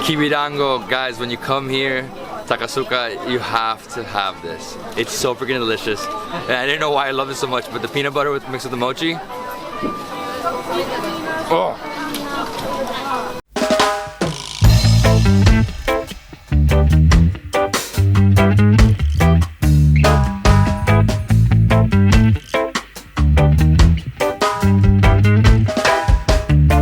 Kibi-Dango, guys, when you come here, Asakusa, you have to have this. It's so freaking delicious. And I didn't know why I love it so much, but the peanut butter mixed with the mochi. Oh.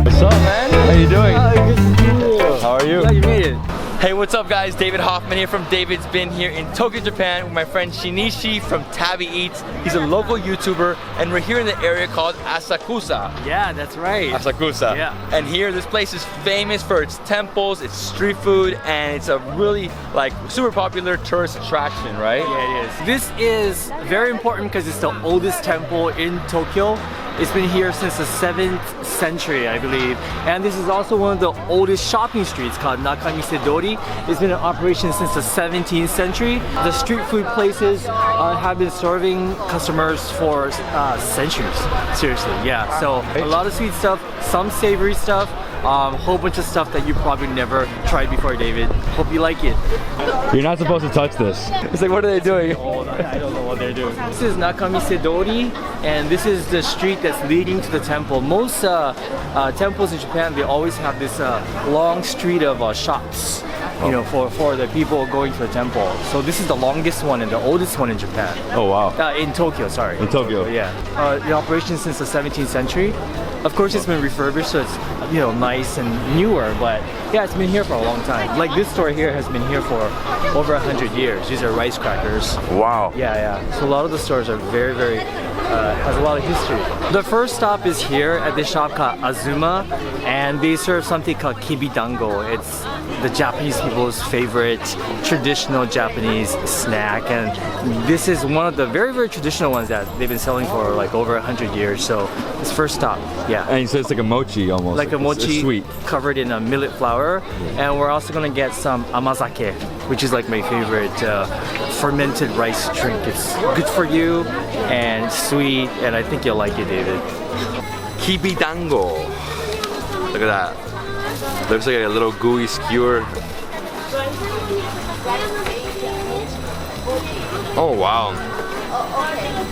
What's up, man? How you doing? Good to see you. How are you? Yeah, you made it. Hey, what's up guys? David Hoffman here from Davidsbeenhere in Tokyo, Japan with my friend Shinichi from TabiEats. He's a local YouTuber and we're here in the area called Asakusa. Yeah, that's right. Asakusa. Yeah. And here, this place is famous for its temples, its street food, and it's a really like super popular tourist attraction, right? Yeah, it is. This is very important because it's the oldest temple in Tokyo. It's been here since the 7th century, I believe. And this is also one of the oldest shopping streets called Nakamise Dori. It's been in operation since the 17th century. The street food places have been serving customers for centuries. Seriously, yeah. So a lot of sweet stuff, some savory stuff, whole bunch of stuff that you probably never tried before, David. Hope you like it. You're not supposed to touch this. It's like, what are they doing? I don't know what they're doing. This is Nakamise Dori, and this is the street that's leading to the temple. Most temples in Japan, they always have this long street of shops, you know, for the people going to the temple. So this is the longest one and the oldest one in Japan. Oh wow. In Tokyo, sorry. In Tokyo. Yeah. In operation since the 17th century. Of course, it's been refurbished, so it's, you know, nice and newer, but yeah, it's been here for a long time. Like this store here has been here for over 100 years. These are rice crackers. Wow. Yeah. So a lot of the stores are very, has a lot of history. The first stop is here at this shop called Azuma, and they serve something called Kibi-Dango. It's the Japanese people's favorite traditional Japanese snack, and this is one of the very traditional ones that they've been selling for like over 100 years. So it's first stop. Yeah. And so it's like a mochi almost. Like a mochi it's sweet. Covered in a millet flour. And we're also gonna get some amazake, which is like my favorite fermented rice drink. It's good for you and sweet, and I think you'll like it, David. Kibi-Dango. Look at that. Looks like a little gooey skewer. Oh wow.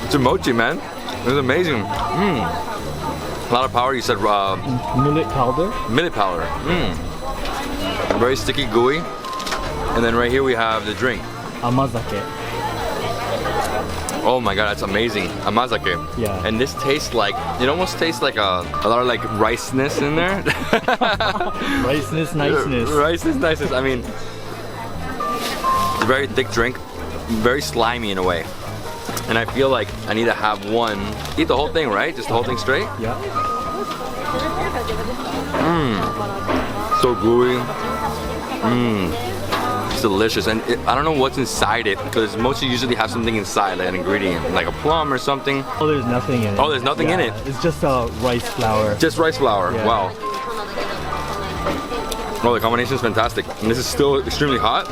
It's a mochi, man. It's amazing. A lot of power. You said Millet powder? millet powder. Very sticky, gooey. And then right here we have the drink. Amazake. Oh my god, that's amazing. Amazake. Yeah. And this tastes like, it almost tastes like a lot of like riceness in there. Riceness, niceness. Riceness, niceness. I mean, it's a very thick drink, very slimy in a way. And I feel like I need to have one. Eat the whole thing, right? Just the whole thing straight? Yeah. So gooey. It's delicious. And I don't know what's inside it, because mochi usually have something inside, like an ingredient, like a plum or something. Oh, there's nothing in it. Oh, there's nothing in it. It's just rice flour. Just rice flour. Yeah. Wow. Oh, the combination is fantastic. And this is still extremely hot.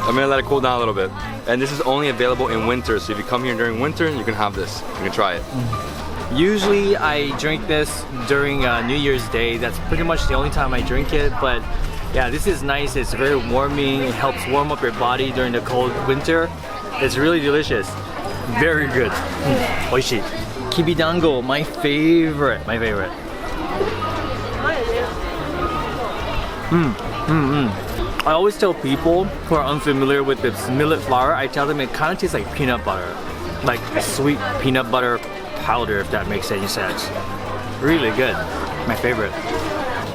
I'm gonna let it cool down a little bit. And this is only available in winter, so if you come here during winter, you can have this. You can try it. Usually I drink this during New Year's Day. That's pretty much the only time I drink it, but yeah, this is nice. It's very warming. It helps warm up your body during the cold winter. It's really delicious. Very good. Oishi. Kibi-Dango, my favorite. I always tell people who are unfamiliar with this millet flour, I tell them it kind of tastes like peanut butter. Like sweet peanut butter powder, if that makes any sense. Really good. My favorite.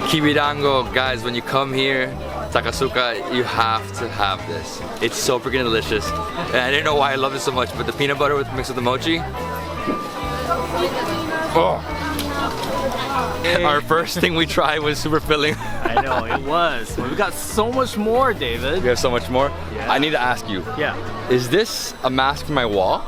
Kibi-Dango, guys, when you come here, Asakusa, you have to have this. It's so freaking delicious. And I didn't know why I love it so much, but the peanut butter mixed with the mochi. Oh. Our first thing we tried was super filling. I know, it was. But we got so much more, David. We have so much more. Yeah. I need to ask you. Yeah. Is this a mask for my wall?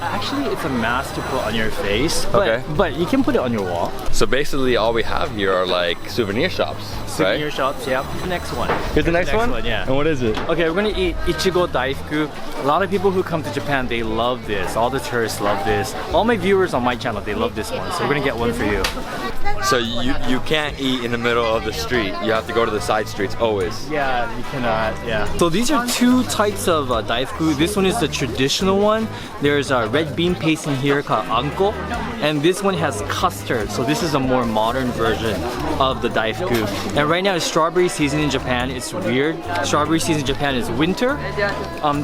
Actually, it's a mask to put on your face, Okay. but you can put it on your wall. So basically all we have here are like souvenir shops, Souvenir right? shops, yeah. The next one. Here's the next one? Yeah. And what is it? Okay, we're gonna eat Ichigo Daifuku. A lot of people who come to Japan, they love this. All the tourists love this. All my viewers on my channel, they love this one. So we're gonna get one for you. So you can't eat in the middle of the street. You have to go to the side streets always. Yeah, you cannot, yeah. So these are two types of Daifuku. This one is the traditional one. There's a red bean paste in here called anko. And this one has custard. So this is a more modern version of the Daifuku. And right now it's strawberry season in Japan. It's weird. Strawberry season in Japan is winter.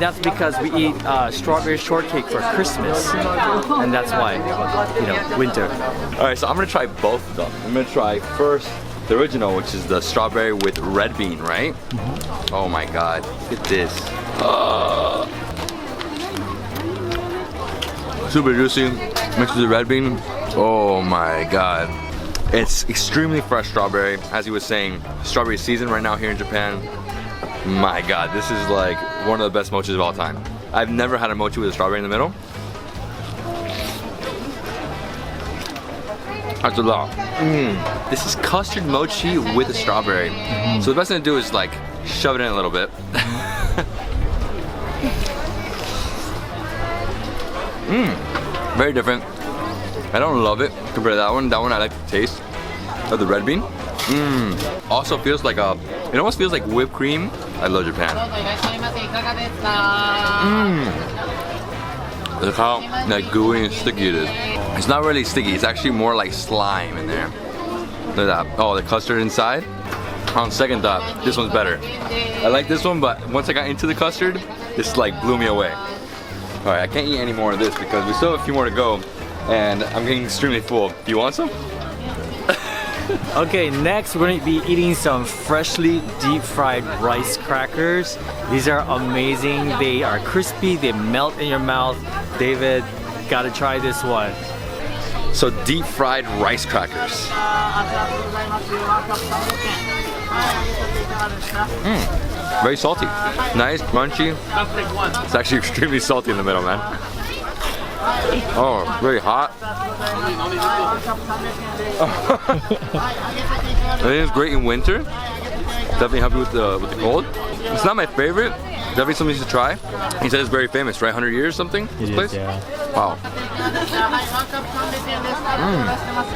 That's because we eat strawberry shortcake for Christmas. And that's why, you know, winter. All right, so I'm gonna try both of them. I'm gonna try first the original, which is the strawberry with red bean, right? Oh my God, look at this. Super juicy, mixed with the red bean. Oh my God. It's extremely fresh strawberry. As he was saying, strawberry season right now here in Japan. My God, this is like one of the best mochis of all time. I've never had a mochi with a strawberry in the middle. That's a lot. This is custard mochi with a strawberry. So the best thing to do is like shove it in a little bit. Very different. I don't love it compared to that one. That one I like the taste of the red bean. Also feels like it almost feels like whipped cream. I love Japan. Look how like gooey and sticky it is. It's not really sticky, it's actually more like slime in there. Look at that. Oh, the custard inside. On second thought, this one's better. I like this one, but once I got into the custard, this like blew me away. All right, I can't eat any more of this because we still have a few more to go and I'm getting extremely full. Do you want some? Okay, next we're going to be eating some freshly deep fried rice crackers. These are amazing. They are crispy, they melt in your mouth. David, gotta try this one. So deep fried rice crackers. Very salty. Nice, crunchy. It's actually extremely salty in the middle, man. Oh, very hot. I think it's great in winter. Definitely help you with the cold. It's not my favorite. Definitely something to try. He said it's very famous, right? 100 years something? This place? Yeah. Wow.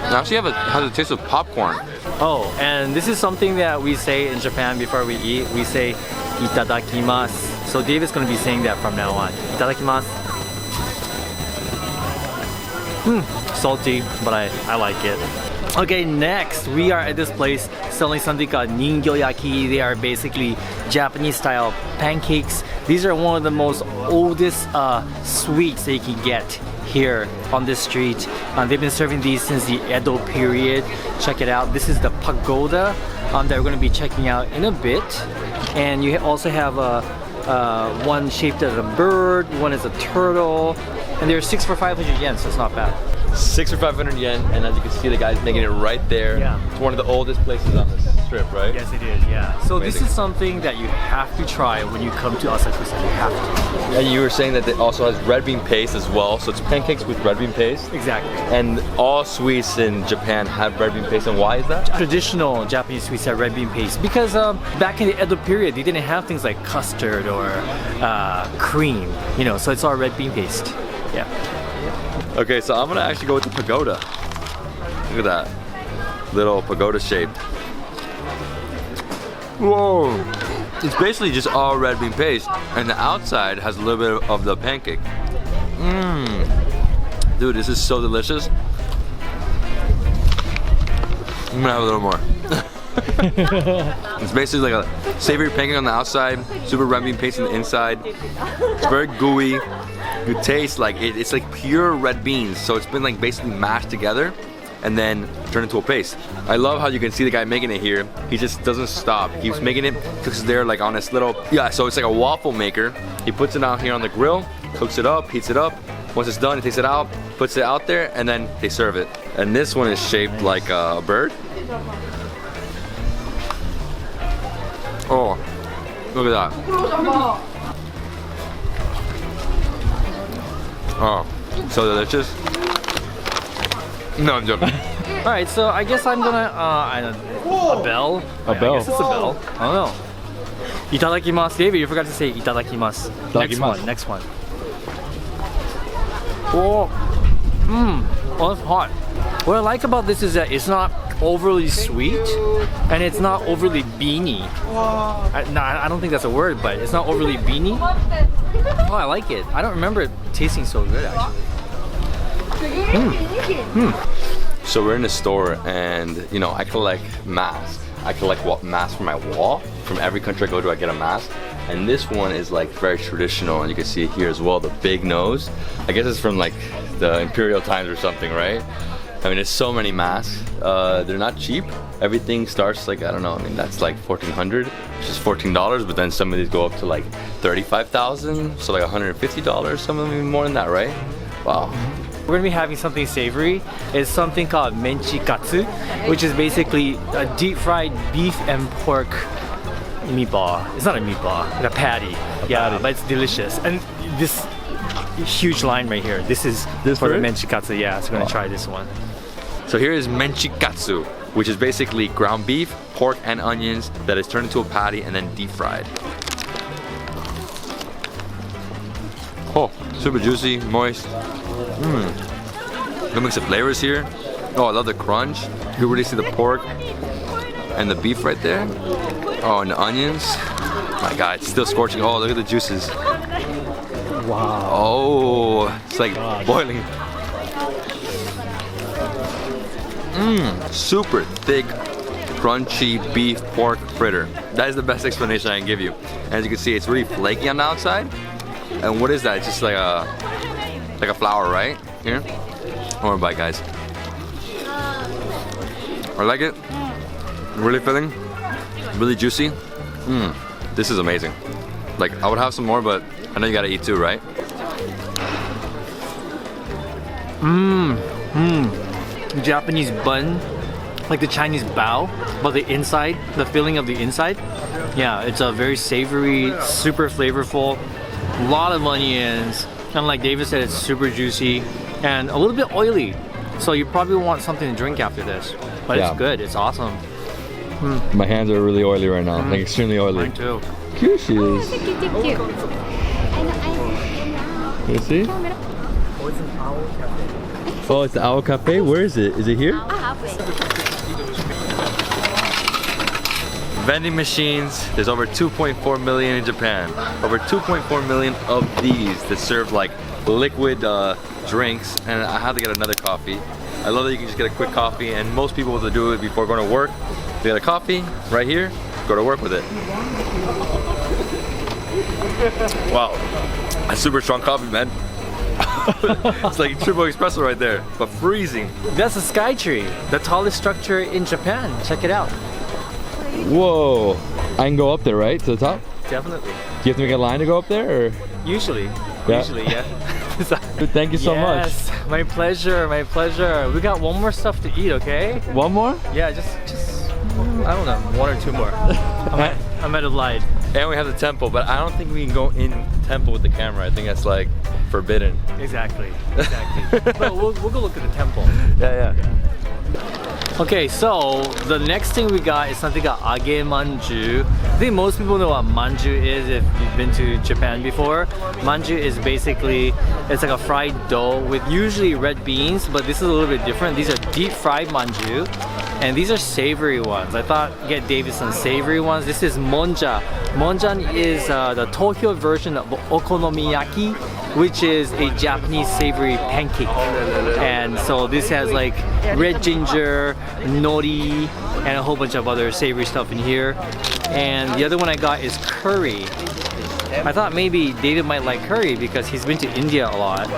It actually has a taste of popcorn. Oh, and this is something that we say in Japan before we eat. We say itadakimasu. So David's gonna be saying that from now on. Itadakimasu. Salty, but I like it. Okay, next we are at this place selling something called ningyoyaki. They are basically Japanese style pancakes. These are one of the most oldest sweets that you can get here on this street. They've been serving these since the Edo period. Check it out. This is the pagoda that we're going to be checking out in a bit. And you also have one shaped as a bird, one is a turtle, and they're 6 for 500 yen, so it's not bad. 6 for 500 yen, and as you can see, the guy's making it right there. Yeah. It's one of the oldest places on this strip, right? Yes, it is, yeah. So Amazing. this is something that you have to try when you come to Asakusa. You have to. And you were saying that it also has red bean paste as well, so it's pancakes with red bean paste. Exactly. And all sweets in Japan have red bean paste, and why is that? Traditional Japanese sweets have red bean paste because back in the Edo period, they didn't have things like custard or cream, you know, so it's all red bean paste. Yeah. Okay, so I'm gonna actually go with the pagoda. Look at that. Little pagoda shape. Whoa! It's basically just all red bean paste, and the outside has a little bit of the pancake. Dude, this is so delicious. I'm gonna have a little more. It's basically like a savory pancake on the outside, super red bean paste on the inside. It's very gooey. You taste like it's like pure red beans, so it's been like basically mashed together and then turned into a paste. I love how you can see the guy making it here. He just doesn't stop. He keeps making it, cooks it there like on this little, so it's like a waffle maker. He puts it out here on the grill, cooks it up, heats it up. Once it's done, he takes it out, puts it out there, and then they serve it. And this one is shaped like a bird. Oh, look at that. Oh, so delicious. No, I'm joking. All right, so I guess I'm gonna, a bell? A bell. I guess it's a bell. I don't know. Itadakimasu. David, you forgot to say itadakimasu. Next one. Oh, oh, it's hot. What I like about this is that it's not overly sweet, and it's not overly beany. I don't think that's a word, but it's not overly beany. Oh, I like it. I don't remember it tasting so good actually. So we're in the store, and you know, I collect masks. I collect masks for my wall. From every country I go to, I get a mask. And this one is like very traditional, and you can see it here as well, the big nose. I guess it's from like the imperial times or something, right? I mean, there's so many masks. They're not cheap. Everything starts like, I don't know, I mean, that's like $1,400, which is $14, but then some of these go up to like $35,000, so like $150, some of them even more than that, right? Wow. We're gonna be having something savory. It's something called Menchi-Katsu, which is basically a deep fried beef and pork meatball. It's not a meatball, it's a patty. Yeah, but it's delicious. And this huge line right here, this is for the Menchi-Katsu. Yeah, so we're gonna try this one. So here is Menchi-Katsu, which is basically ground beef, pork, and onions that is turned into a patty and then deep fried. Oh, super juicy, moist. The mix of flavors here. Oh, I love the crunch. You can really see the pork and the beef right there. Oh, and the onions. My God, it's still scorching. Oh, look at the juices. Wow. Oh, it's like boiling. Super thick, crunchy beef pork fritter. That is the best explanation I can give you. As you can see, it's really flaky on the outside. And what is that? It's just like a flour, right? Here. One more bite, guys. I like it. Really filling. Really juicy. This is amazing. Like, I would have some more, but I know you gotta eat too, right? Japanese bun, like the Chinese bao, but the inside, the filling of the inside. Yeah, it's a very savory, super flavorful, a lot of onions, and like David said, it's super juicy and a little bit oily. So you probably want something to drink after this, but it's good, it's awesome. My hands are really oily right now, like extremely oily. Mine too. Cute she is. You see? Oh, it's the Owl Cafe? Where is it? Is it here? Vending machines. There's over 2.4 million in Japan. Over 2.4 million of these that serve like liquid drinks, and I had to get another coffee. I love that you can just get a quick coffee, and most people will do it before going to work. They get a coffee right here, go to work with it. Wow, a super strong coffee, man. It's like triple espresso right there, but freezing. That's the Sky Tree, the tallest structure in Japan. Check it out. Whoa, I can go up there, right, to the top? Definitely. Do you have to make a line to go up there, or? Usually, yeah. Thank you so much. Yes, my pleasure, my pleasure. We got one more stuff to eat, okay? One more? Yeah, just I don't know, one or two more. I might have lied. And we have the temple, but I don't think we can go in the temple with the camera. I think that's like forbidden. Exactly. But we'll go look at the temple. Yeah. Okay, so the next thing we got is something called age manju. I think most people know what manju is if you've been to Japan before. Manju is basically, it's like a fried dough with usually red beans, but this is a little bit different. These are deep fried manju, and these are savory ones. I thought get David some savory ones. This is monja. Monjan is the Tokyo version of okonomiyaki, which is a Japanese savory pancake. And so this has like red ginger, nori, and a whole bunch of other savory stuff in here. And the other one I got is curry. I thought maybe David might like curry because he's been to India a lot.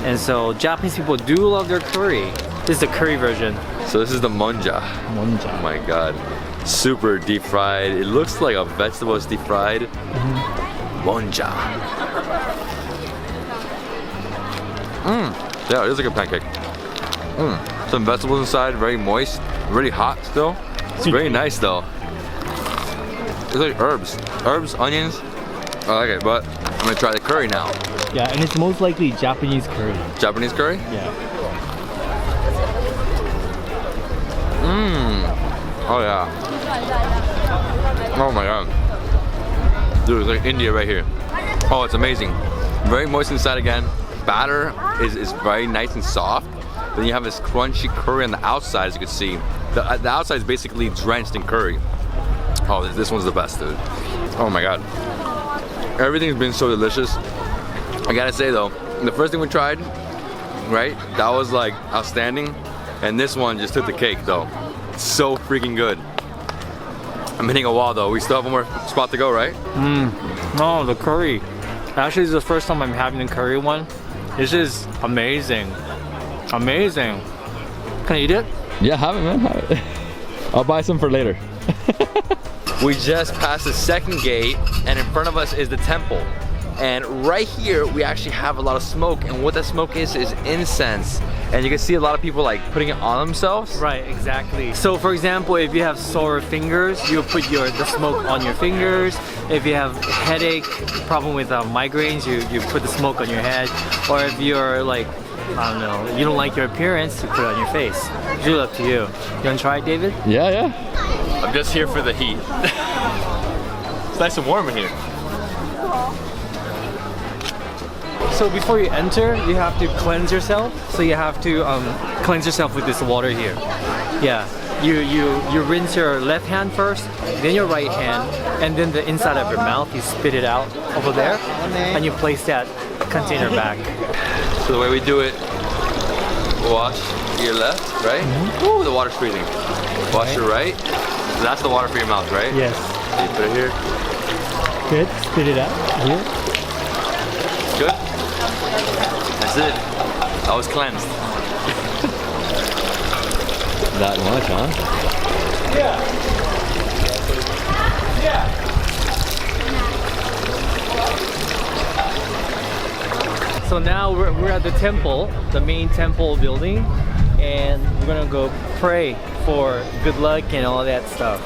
And so Japanese people do love their curry. This is the curry version. So this is the monja. Monja. Oh my God. Super deep fried. It looks like a vegetable is deep fried. Monja. Yeah, it is like a pancake. Some vegetables inside, very moist, really hot still. It's very nice though. It's like herbs, onions. I like it, but I'm gonna try the curry now. Yeah, and it's most likely Japanese curry. Japanese curry? Yeah. Oh yeah. Oh my God. Dude, it's like India right here. Oh, it's amazing. Very moist inside again. Batter is very nice and soft. Then you have this crunchy curry on the outside, as you can see. The outside is basically drenched in curry. Oh, this one's the best, dude. Oh my god. Everything's been so delicious. I gotta say though, the first thing we tried, right, that was like outstanding. And this one just took the cake though. It's so freaking good. I'm hitting a wall though. We still have one more spot to go, right? No, the curry. Actually, this is the first time I'm having the curry one. This is amazing. Amazing. Can I eat it? Yeah, have it, man. Have it. I'll buy some for later. We just passed the second gate, and in front of us is the temple. And right here, we actually have a lot of smoke, and what that smoke is incense. And you can see a lot of people like putting it on themselves. Right, exactly. So for example, if you have sore fingers, you put the smoke on your fingers. If you have headache, problem with migraines, you put the smoke on your head. Or if you're like, I don't know, you don't like your appearance, you put it on your face. It's really up to you. You wanna try it, David? Yeah. I'm just here for the heat. It's nice and warm in here. So before you enter, you have to cleanse yourself. So you have to cleanse yourself with this water here. Yeah, you rinse your left hand first, then your right hand, and then the inside of your mouth, you spit it out over there, and you place that container back. So the way we do it, wash your left, right? Ooh, the water's freezing. Wash your right. So that's the water for your mouth, right? Yes. So you put it here. Good. Spit it out here. Good. That's it. I was cleansed. That much, huh? So now we're at the temple, the main temple building, and we're gonna go pray for good luck and all that stuff.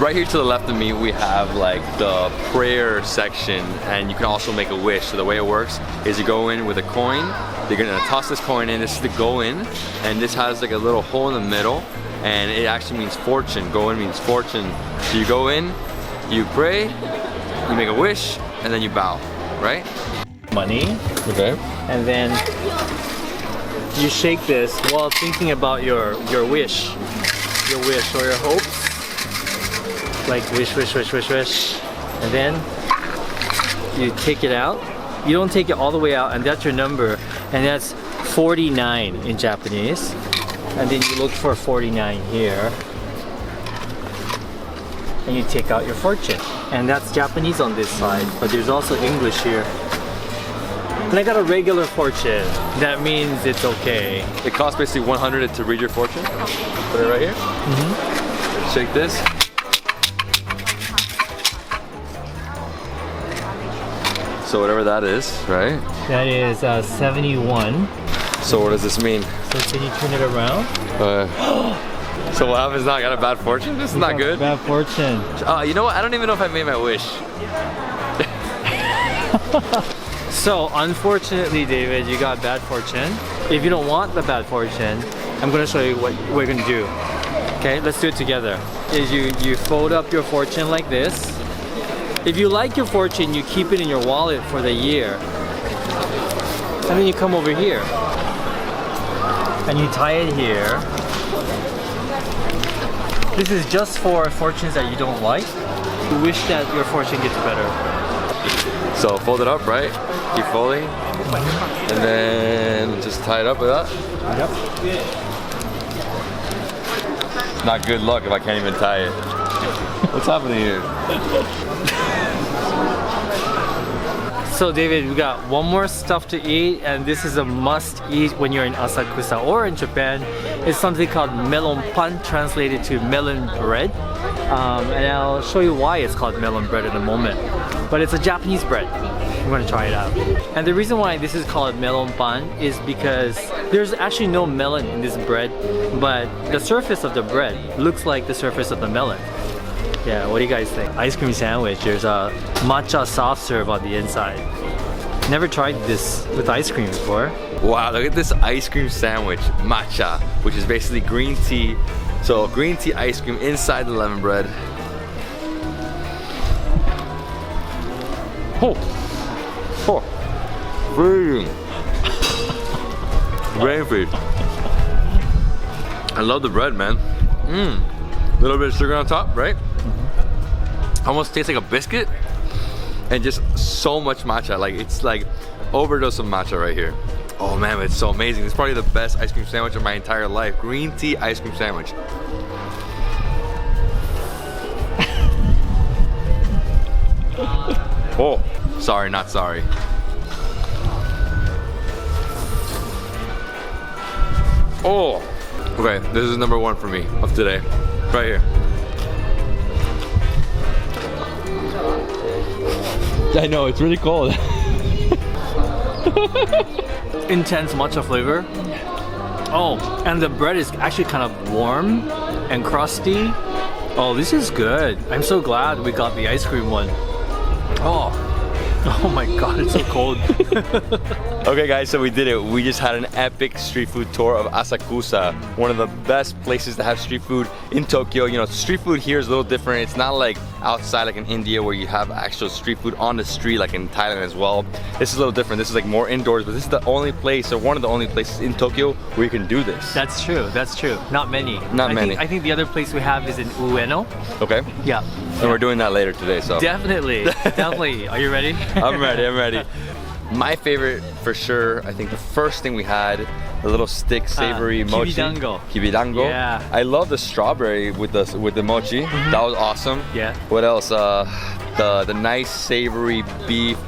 Right here to the left of me, we have like the prayer section, and you can also make a wish. So the way it works is you go in with a coin, you're gonna toss this coin in, this is the go in, and this has like a little hole in the middle, and it actually means fortune. Go in means fortune. So you go in, you pray, you make a wish, and then you bow, right? Money. Okay. And then you shake this while thinking about your wish or your hopes. Like wish, wish, wish, wish, wish. And then you take it out. You don't take it all the way out, and that's your number. And that's 49 in Japanese. And then you look for 49 here. And you take out your fortune. And that's Japanese on this side, but there's also English here. And I got a regular fortune. That means it's okay. It costs basically 100 to read your fortune. Put it right here. Shake this. So whatever that is, right? That is 71. So what does this mean? So can you turn it around? So what happens now? I got a bad fortune? This is not good. Bad fortune. You know what? I don't even know if I made my wish. So unfortunately, David, you got bad fortune. If you don't want the bad fortune, I'm gonna show you what we're gonna do. Okay, let's do it together. Is you fold up your fortune like this. If you like your fortune, you keep it in your wallet for the year. And then you come over here. And you tie it here. This is just for fortunes that you don't like. You wish that your fortune gets better. So fold it up, right? Keep folding. And then just tie it up with that. Yep. Not good luck if I can't even tie it. What's happening here? So David, we got one more stuff to eat, and this is a must eat when you're in Asakusa or in Japan. It's something called melon pan, translated to melon bread. And I'll show you why it's called melon bread in a moment. But it's a Japanese bread. We're gonna try it out. And the reason why this is called melon pan is because there's actually no melon in this bread, but the surface of the bread looks like the surface of the melon. Yeah, what do you guys think? Ice cream sandwich, there's a matcha soft serve on the inside. Never tried this with ice cream before. Wow, look at this ice cream sandwich, matcha, which is basically green tea. So green tea ice cream inside the lemon bread. Oh, freezing. Brain freeze. I love the bread, man. Little bit of sugar on top, right? Almost tastes like a biscuit. And just so much matcha. Like, it's like overdose of matcha right here. Oh man, it's so amazing. It's probably the best ice cream sandwich of my entire life. Green tea ice cream sandwich. Oh, sorry, not sorry. Oh, okay, this is number one for me of today. Right here. I know, it's really cold. Intense matcha flavor. Oh, and the bread is actually kind of warm and crusty. Oh, this is good. I'm so glad we got the ice cream one. Oh my god, it's so cold. Okay guys, so we did it. We just had an epic street food tour of Asakusa, one of the best places to have street food in Tokyo. You know, street food here is a little different. It's not like outside like in India where you have actual street food on the street like in Thailand as well. This is a little different. This is like more indoors, but this is the only place or one of the only places in Tokyo where you can do this. That's true, that's true. Not many. Not many. I think the other place we have is in Ueno. Okay. Yeah. And we're doing that later today, so. Definitely, definitely. Are you ready? I'm ready, I'm ready. My favorite for sure, I think the first thing we had, a little stick savory mochi. Kibi-Dango. Kibi-Dango. Yeah. I love the strawberry with the mochi. That was awesome. Yeah. What else? The nice savory beef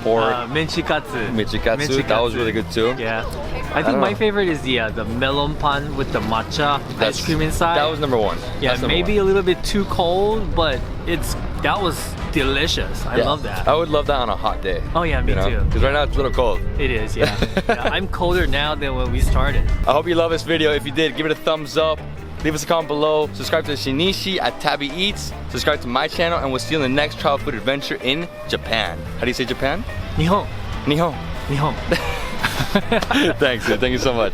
pork. Menchi-Katsu. Menchi-Katsu. That was really good too. Yeah. I think my favorite is the melon pan with the matcha ice cream inside. That was number one. Yeah, That's maybe number a little bit too cold, but that was delicious. I love that. I would love that on a hot day. Oh yeah, me too. Because right now it's a little cold. It is, yeah. Yeah. I'm colder now than when we started. I hope you love this video. If you did, give it a thumbs up. Leave us a comment below. Subscribe to Shinichi at TabiEats. Subscribe to my channel, and we'll see you in the next travel food adventure in Japan. How do you say Japan? Nihon. Nihon. Nihon. Thanks, dude. Thank you so much.